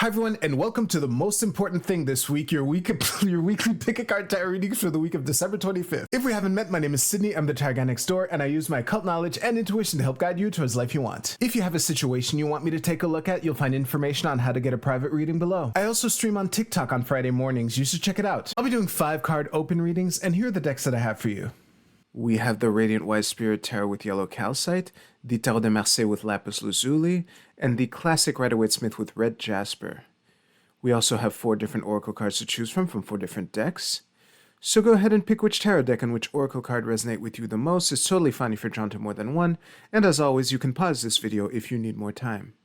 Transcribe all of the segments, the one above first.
Hi everyone, and welcome to the most important thing this week, your weekly pick a card tarot readings for the week of December 25th. If we haven't met, my name is Sydney, I'm the tarot guy next door, and I use my occult knowledge and intuition to help guide you towards life you want. If you have a situation you want me to take a look at, you'll find information on how to get a private reading below. I also stream on TikTok on Friday mornings, you should check it out. I'll be doing 5-card open readings, and here are the decks that I have for you. We have the Radiant Wise Spirit Tarot with Yellow Calcite, the Tarot de Marseille with Lapis Lazuli, and the Classic Rider-Waite-Smith with Red Jasper. We also have 4 different Oracle cards to choose from 4 different decks. So go ahead and pick which tarot deck and which Oracle card resonate with you the most. It's totally fine if you're drawn to more than one. And as always, you can pause this video if you need more time.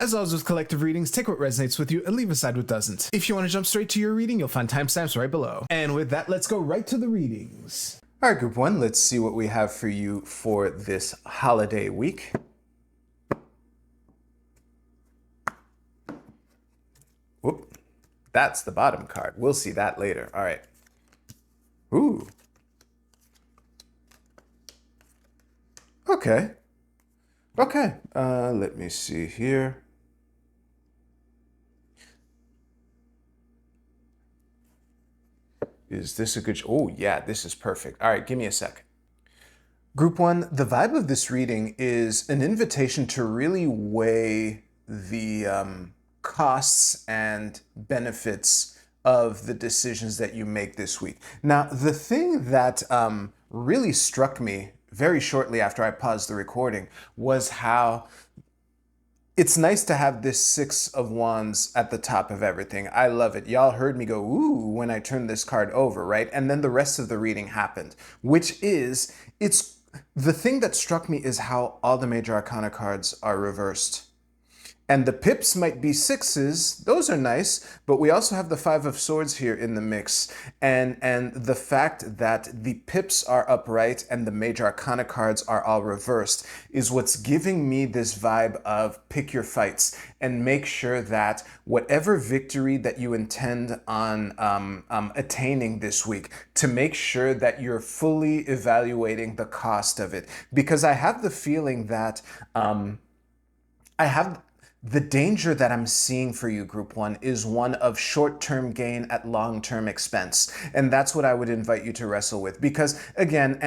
As always with collective readings, take what resonates with you and leave aside what doesn't. If you want to jump straight to your reading, you'll find timestamps right below. And with that, let's go right to the readings. All right, group 1, let's see what we have for you for this holiday week. Whoop, that's the bottom card. We'll see that later. All right. Ooh. Okay. Okay. Let me see here. Is this a good... Oh, yeah, this is perfect. All right, give me a second. Group 1, the vibe of this reading is an invitation to really weigh the costs and benefits of the decisions that you make this week. Now, the thing that really struck me very shortly after I paused the recording was how it's nice to have this 6 of Wands at the top of everything. I love it. Y'all heard me go, ooh, when I turned this card over, right? And then the rest of the reading happened, which is, the thing that struck me is how all the major arcana cards are reversed. And the pips might be 6s, those are nice, but we also have the 5 of Swords here in the mix. And the fact that the pips are upright and the major arcana cards are all reversed is what's giving me this vibe of pick your fights and make sure that whatever victory that you intend on attaining this week, to make sure that you're fully evaluating the cost of it. Because I have the feeling that the danger that I'm seeing for you, Group 1, is one of short-term gain at long-term expense. And that's what I would invite you to wrestle with. Because, again,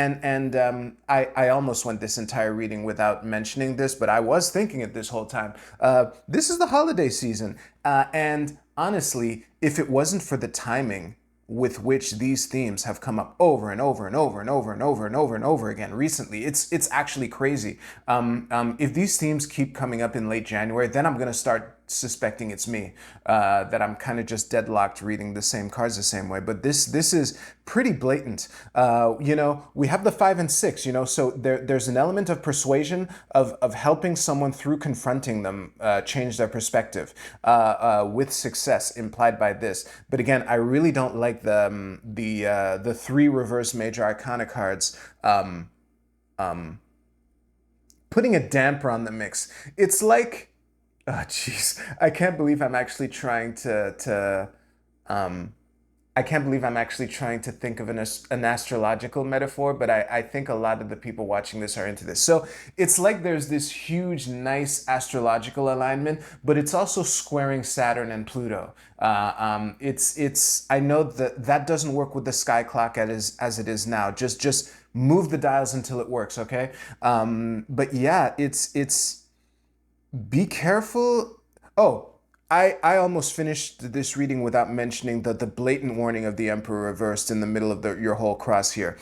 I almost went this entire reading without mentioning this, but I was thinking it this whole time. This is the holiday season. And honestly, if it wasn't for the timing with which these themes have come up over and over and over and over and over and over and over again recently. It's actually crazy. If these themes keep coming up in late January, then I'm going to start suspecting it's me, that I'm kind of just deadlocked reading the same cards the same way. But this is pretty blatant. You know, we have the 5 and 6, you know, so there's an element of persuasion, of helping someone through confronting them, change their perspective with success implied by this. But again, I really don't like the 3 reverse major arcana cards putting a damper on the mix. It's like, oh, jeez, I can't believe I'm actually trying to think of an astrological metaphor, but I think a lot of the people watching this are into this. So it's like there's this huge, nice astrological alignment, but it's also squaring Saturn and Pluto. I know that doesn't work with the sky clock as it is now. Just move the dials until it works, okay? But yeah, it's be careful. Oh, I almost finished this reading without mentioning the blatant warning of the Emperor reversed in the middle of your whole cross here.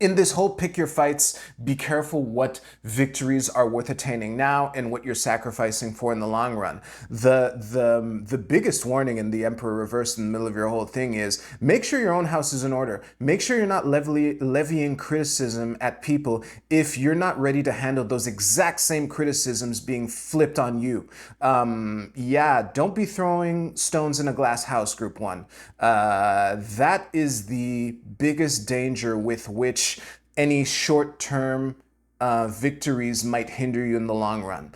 In this whole pick your fights, be careful what victories are worth attaining now and what you're sacrificing for in the long run. The biggest warning in the Emperor reversed in the middle of your whole thing is make sure your own house is in order. Make sure you're not levying criticism at people if you're not ready to handle those exact same criticisms being flipped on you. Yeah, don't be throwing stones in a glass house, Group 1. That is the biggest danger with which any short-term victories might hinder you in the long run.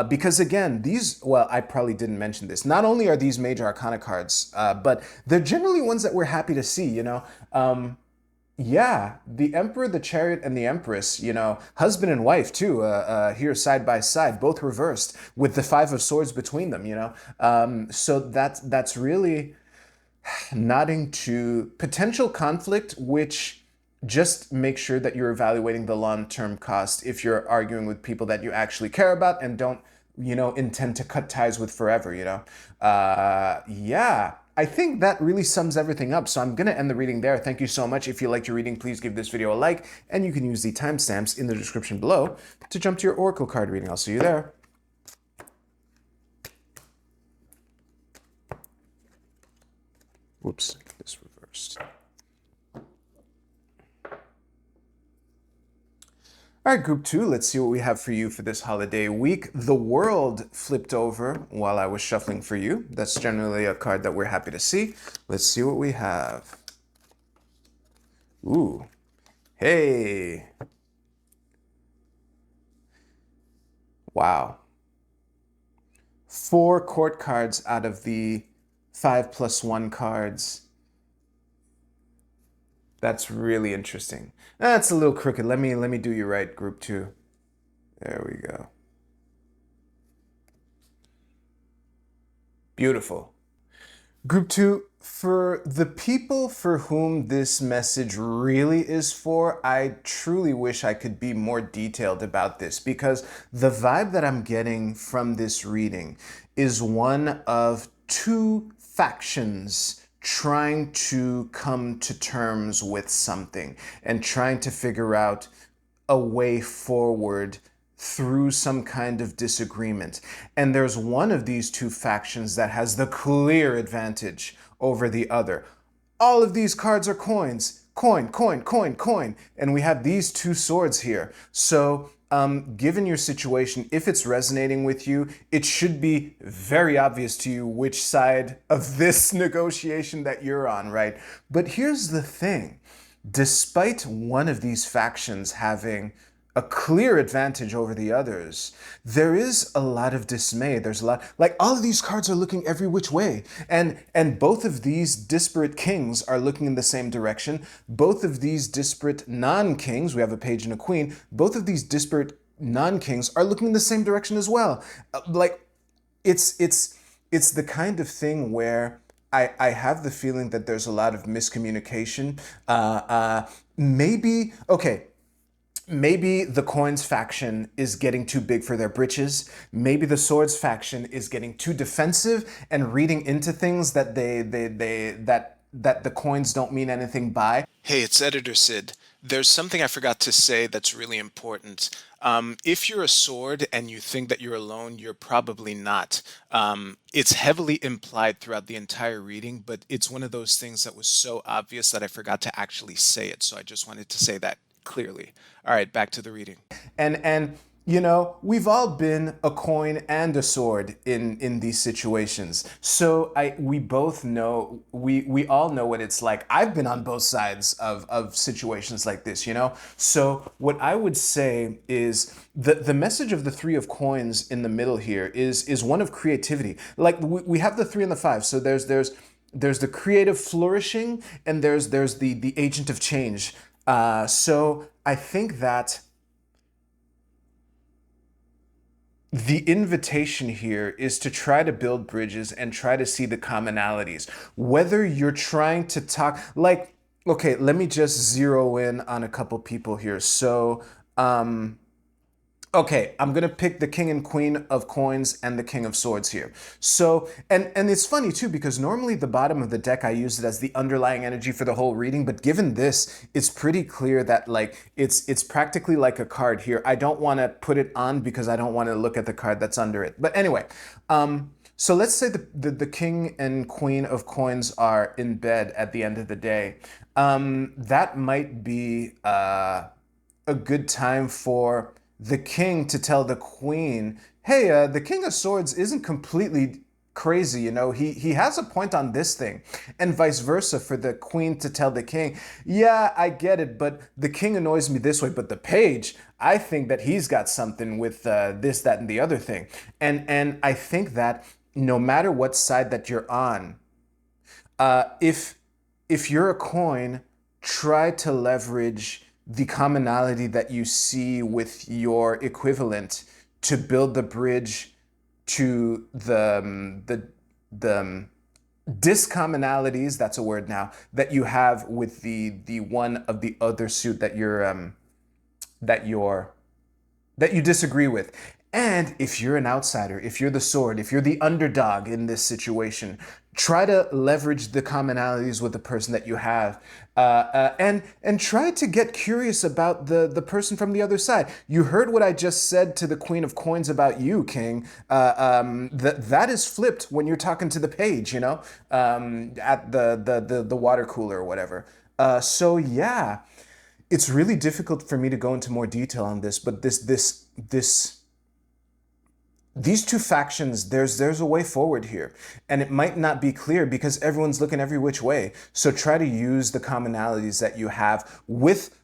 Because again, well, I probably didn't mention this. Not only are these major arcana cards, but they're generally ones that we're happy to see, you know. Yeah, the Emperor, the Chariot, and the Empress, husband and wife too, here side by side, both reversed with the Five of Swords between them. So that's really nodding to potential conflict, which just make sure that you're evaluating the long-term cost if you're arguing with people that you actually care about and don't, intend to cut ties with forever. Yeah. I think that really sums everything up. So I'm going to end the reading there. Thank you so much. If you liked your reading, please give this video a like, and you can use the timestamps in the description below to jump to your Oracle card reading. I'll see you there. Whoops, this reversed. All right, group 2, let's see what we have for you for this holiday week. The World flipped over while I was shuffling for you. That's generally a card that we're happy to see. Let's see what we have. Ooh, hey. Wow. 4 court cards out of the 5+1 cards. That's really interesting. That's a little crooked. Let me do you right, group 2. There we go. Beautiful. Group 2, for the people for whom this message really is for, I truly wish I could be more detailed about this, because the vibe that I'm getting from this reading is one of 2 factions trying to come to terms with something and trying to figure out a way forward through some kind of disagreement. And there's one of these 2 factions that has the clear advantage over the other. All of these cards are coins. Coin, coin, coin, coin. And we have these 2 swords here. So given your situation, if it's resonating with you, it should be very obvious to you which side of this negotiation that you're on, right? But here's the thing. Despite one of these factions having a clear advantage over the others, there is a lot of dismay. There's a lot, like all of these cards are looking every which way. And both of these disparate kings are looking in the same direction. Both of these disparate non-kings, we have a page and a queen, both of these disparate non-kings are looking in the same direction as well. Like it's the kind of thing where I have the feeling that there's a lot of miscommunication. Maybe the coins faction is getting too big for their britches. Maybe the swords faction is getting too defensive and reading into things that that the coins don't mean anything by. Hey, it's Editor Sid. There's something I forgot to say that's really important. If you're a sword and you think that you're alone, you're probably not. It's heavily implied throughout the entire reading, but it's one of those things that was so obvious that I forgot to actually say it. So I just wanted to say that clearly. All right, back to the reading. And we've all been a coin and a sword in these situations. So we both know, we all know what it's like. I've been on both sides of situations like this. So what I would say is the message of the 3 of coins in the middle here is one of creativity. Like we have the 3 and the 5. So there's the creative flourishing, and there's the agent of change. So I think that the invitation here is to try to build bridges and try to see the commonalities. Whether you're trying to talk, like, okay, let me just zero in on a couple people here. So, okay, I'm gonna pick the king and queen of coins and the king of swords here. So, and it's funny too, because normally the bottom of the deck, I use it as the underlying energy for the whole reading, but given this, it's pretty clear that like, it's practically like a card here. I don't wanna put it on because I don't wanna look at the card that's under it. But anyway, so let's say the king and queen of coins are in bed at the end of the day. That might be a good time for the king to tell the queen, hey, the king of swords isn't completely crazy, he has a point on this thing, and vice versa for the queen to tell the king, yeah, I get it, but the king annoys me this way, but the page, I think that he's got something with this, that, and the other thing. And I think that no matter what side that you're on, if you're a coin, try to leverage the commonality that you see with your equivalent to build the bridge to the discommonalities, that's a word now, that you have with the one of the other suit that you disagree with. And if you're an outsider, if you're the sword, if you're the underdog in this situation, try to leverage the commonalities with the person that you have, and try to get curious about the person from the other side. You heard what I just said to the Queen of Coins about you, King. That is flipped when you're talking to the page, at the water cooler or whatever. So yeah, it's really difficult for me to go into more detail on this, but these two factions, there's a way forward here, and it might not be clear because everyone's looking every which way. So try to use the commonalities that you have with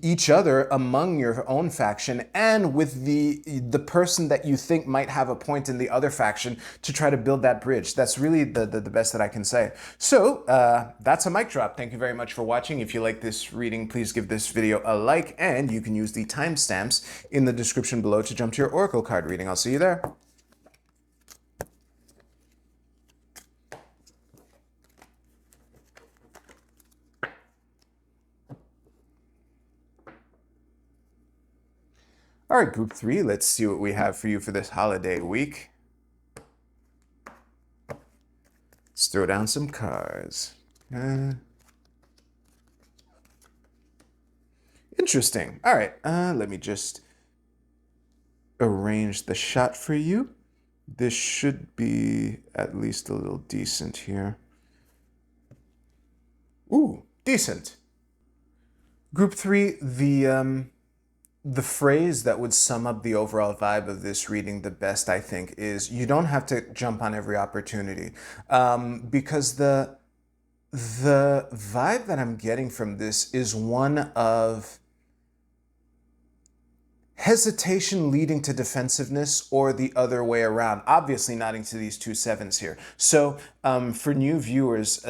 each other among your own faction and with the person that you think might have a point in the other faction to try to build that bridge. That's really the best that I can say. So that's a mic drop. Thank you very much for watching. If you like this reading, please give this video a like, and you can use the timestamps in the description below to jump to your Oracle card reading. I'll see you there. All right, group 3, let's see what we have for you for this holiday week. Let's throw down some cards. Interesting. All right, let me just arrange the shot for you. This should be at least a little decent here. Ooh, decent. Group 3, the phrase that would sum up the overall vibe of this reading the best, I think, is you don't have to jump on every opportunity, because the vibe that I'm getting from this is one of hesitation leading to defensiveness, or the other way around, obviously nodding to these two sevens here. So for new viewers,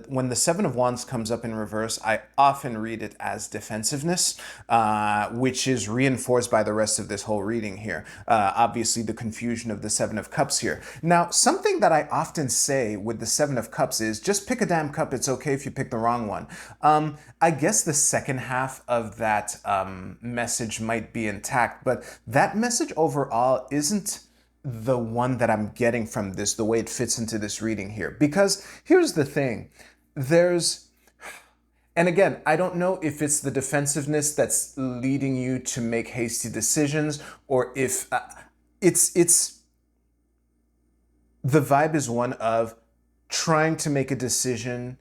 when the Seven of Wands comes up in reverse, I often read it as defensiveness, which is reinforced by the rest of this whole reading here. Obviously the confusion of the Seven of Cups here. Now, something that I often say with the Seven of Cups is just pick a damn cup. It's okay if you pick the wrong one. I guess the second half of that message might be intact, but that message overall isn't the one that I'm getting from this, the way it fits into this reading here. Because here's the thing, and again, I don't know if it's the defensiveness that's leading you to make hasty decisions, or if it's the vibe is one of trying to make a decision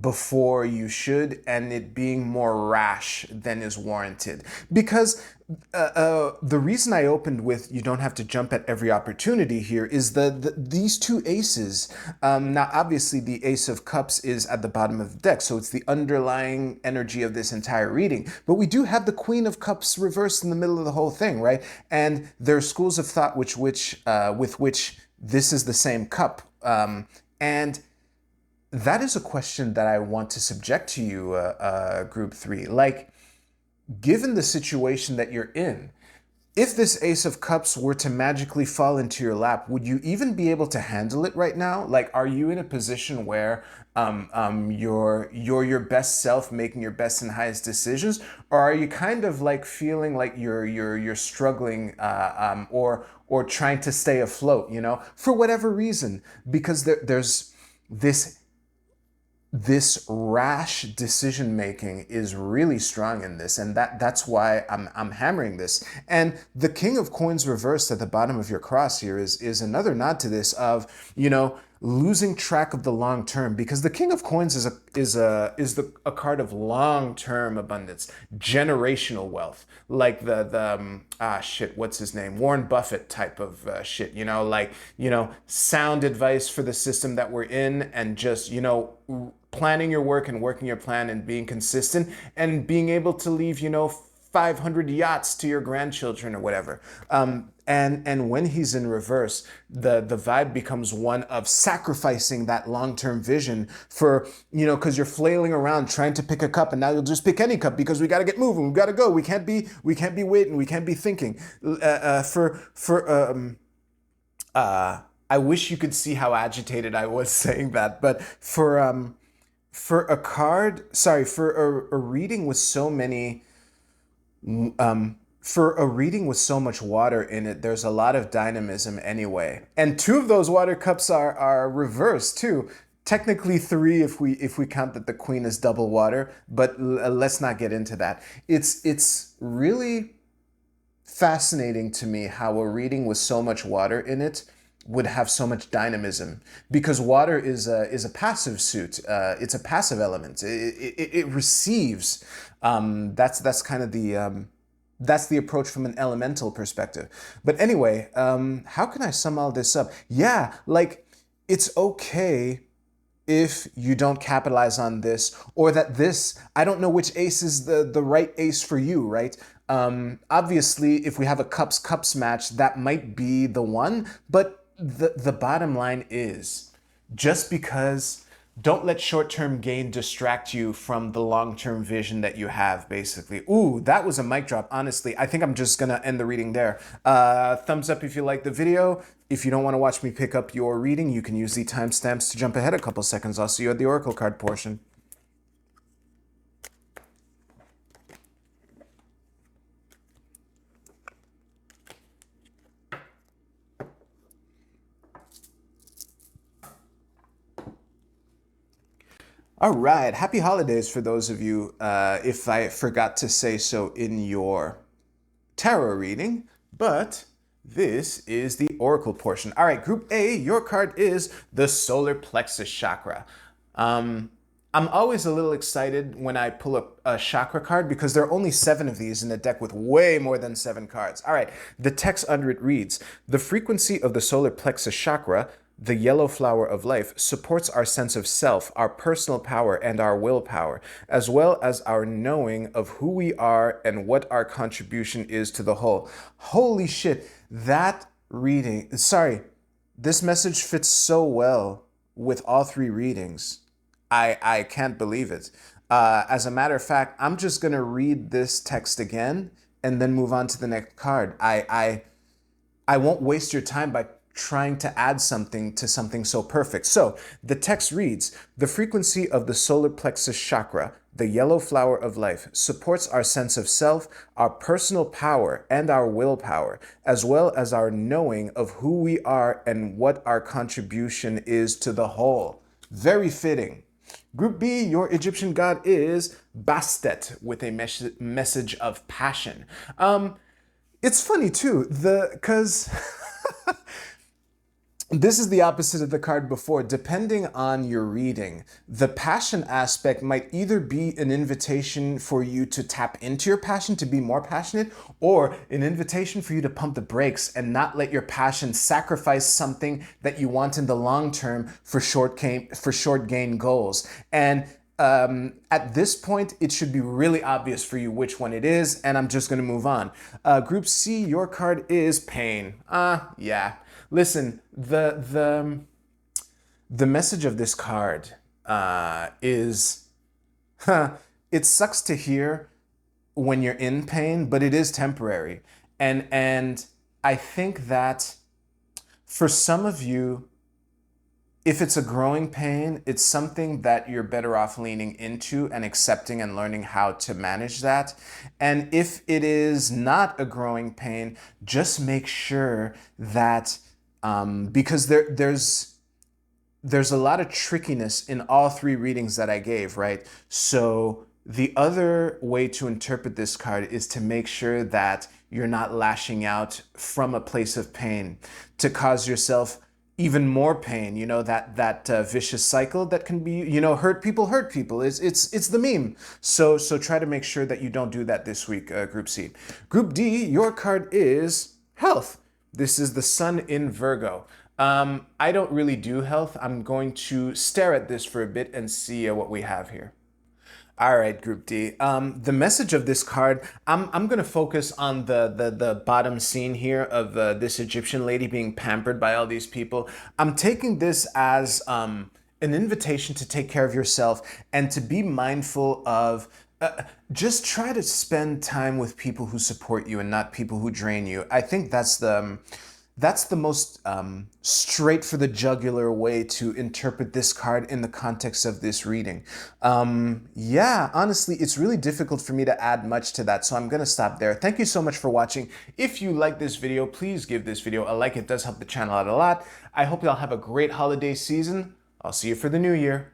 before you should, and it being more rash than is warranted. Because the reason I opened with you don't have to jump at every opportunity here is these two aces. Now, obviously, the Ace of Cups is at the bottom of the deck, so it's the underlying energy of this entire reading. But we do have the Queen of Cups reversed in the middle of the whole thing, right? And there are schools of thought with which this is the same cup. And that is a question that I want to subject to you, Group 3. Like, given the situation that you're in, if this Ace of Cups were to magically fall into your lap, would you even be able to handle it right now? Like, are you in a position where you're your best self, making your best and highest decisions, or are you kind of like feeling like you're struggling, or trying to stay afloat, for whatever reason? Because there's this rash decision making is really strong in this, and that's why I'm hammering this. And the King of Coins reversed at the bottom of your cross here is another nod to this of losing track of the long term, because the King of Coins is a card of long term abundance, generational wealth, like what's his name, Warren Buffett type of shit, sound advice for the system that we're in, and just planning your work and working your plan and being consistent and being able to leave 500 yachts to your grandchildren or whatever. And when he's in reverse, the vibe becomes one of sacrificing that long-term vision for, you know, because you're flailing around trying to pick a cup, and now you'll just pick any cup because we got to get moving, we got to go, we can't be waiting, we can't be thinking. I wish you could see how agitated I was saying that, but for a card, sorry, for a reading with so many. For a reading with so much water in it, there's a lot of dynamism anyway. And 2 of those water cups are reversed too. Technically 3 if we count that the queen is double water, but let's not get into that. It's really fascinating to me how a reading with so much water in it would have so much dynamism, because water is a passive suit. It's a passive element. It receives. That's kind of the that's the approach from an elemental perspective. But anyway, how can I sum all this up? Yeah, like, it's okay if you don't capitalize on this, or that this, I don't know which ace is the right ace for you, right? Obviously, if we have a cups match, that might be the one, but the bottom line is, just because, don't let short-term gain distract you from the long-term vision that you have, basically. Ooh, that was a mic drop, honestly. I think I'm just gonna end the reading there. Thumbs up if you like the video. If you don't want to watch me pick up your reading, you can use the timestamps to jump ahead a couple seconds. I'll see you at the Oracle card portion. All right, happy holidays for those of you, if I forgot to say so in your tarot reading, but this is the Oracle portion. All right, Group A, your card is the solar plexus chakra. I'm always a little excited when I pull up a chakra card, because there are only 7 of these in a deck with way more than 7 cards. All right, the text under it reads, the frequency of the solar plexus chakra, the yellow flower of life, supports our sense of self, our personal power, and our willpower, as well as our knowing of who we are and what our contribution is to the whole. Holy shit, that reading, sorry, this message fits so well with all 3 readings. I can't believe it. As a matter of fact, I'm just going to read this text again and then move on to the next card. I won't waste your time by trying to add something to something so perfect. So the text reads, the frequency of the solar plexus chakra, the yellow flower of life, supports our sense of self, our personal power, and our willpower, as well as our knowing of who we are and what our contribution is to the whole. Very fitting. Group B, your Egyptian god is Bastet, with a message of passion. It's funny too, because this is the opposite of the card before. Depending on your reading, the passion aspect might either be an invitation for you to tap into your passion, to be more passionate, or an invitation for you to pump the brakes and not let your passion sacrifice something that you want in the long term for short gain goals. And at this point, it should be really obvious for you which one it is, and I'm just going to move on. Group C, your card is pain. Yeah. Listen, the message of this card is, it sucks to hear when you're in pain, but it is temporary. And I think that for some of you, if it's a growing pain, it's something that you're better off leaning into and accepting and learning how to manage that. And if it is not a growing pain, just make sure that, because there's a lot of trickiness in all 3 readings that I gave, right? So the other way to interpret this card is to make sure that you're not lashing out from a place of pain to cause yourself even more pain, you know, that vicious cycle that can be, you know, hurt people. It's the meme. So try to make sure that you don't do that this week, Group C. Group D, your card is health. This is the sun in Virgo. I don't really do health. I'm going to stare at this for a bit and see what we have here. All right, Group D. The message of this card, I'm gonna focus on the bottom scene here of this Egyptian lady being pampered by all these people. I'm taking this as an invitation to take care of yourself and to be mindful of. Just try to spend time with people who support you and not people who drain you. I think that's the most straight for the jugular way to interpret this card in the context of this reading. Yeah, honestly, it's really difficult for me to add much to that, so I'm gonna stop there. Thank you so much for watching. If you like this video, please give this video a like. It does help the channel out a lot. I hope y'all have a great holiday season. I'll see you for the new year.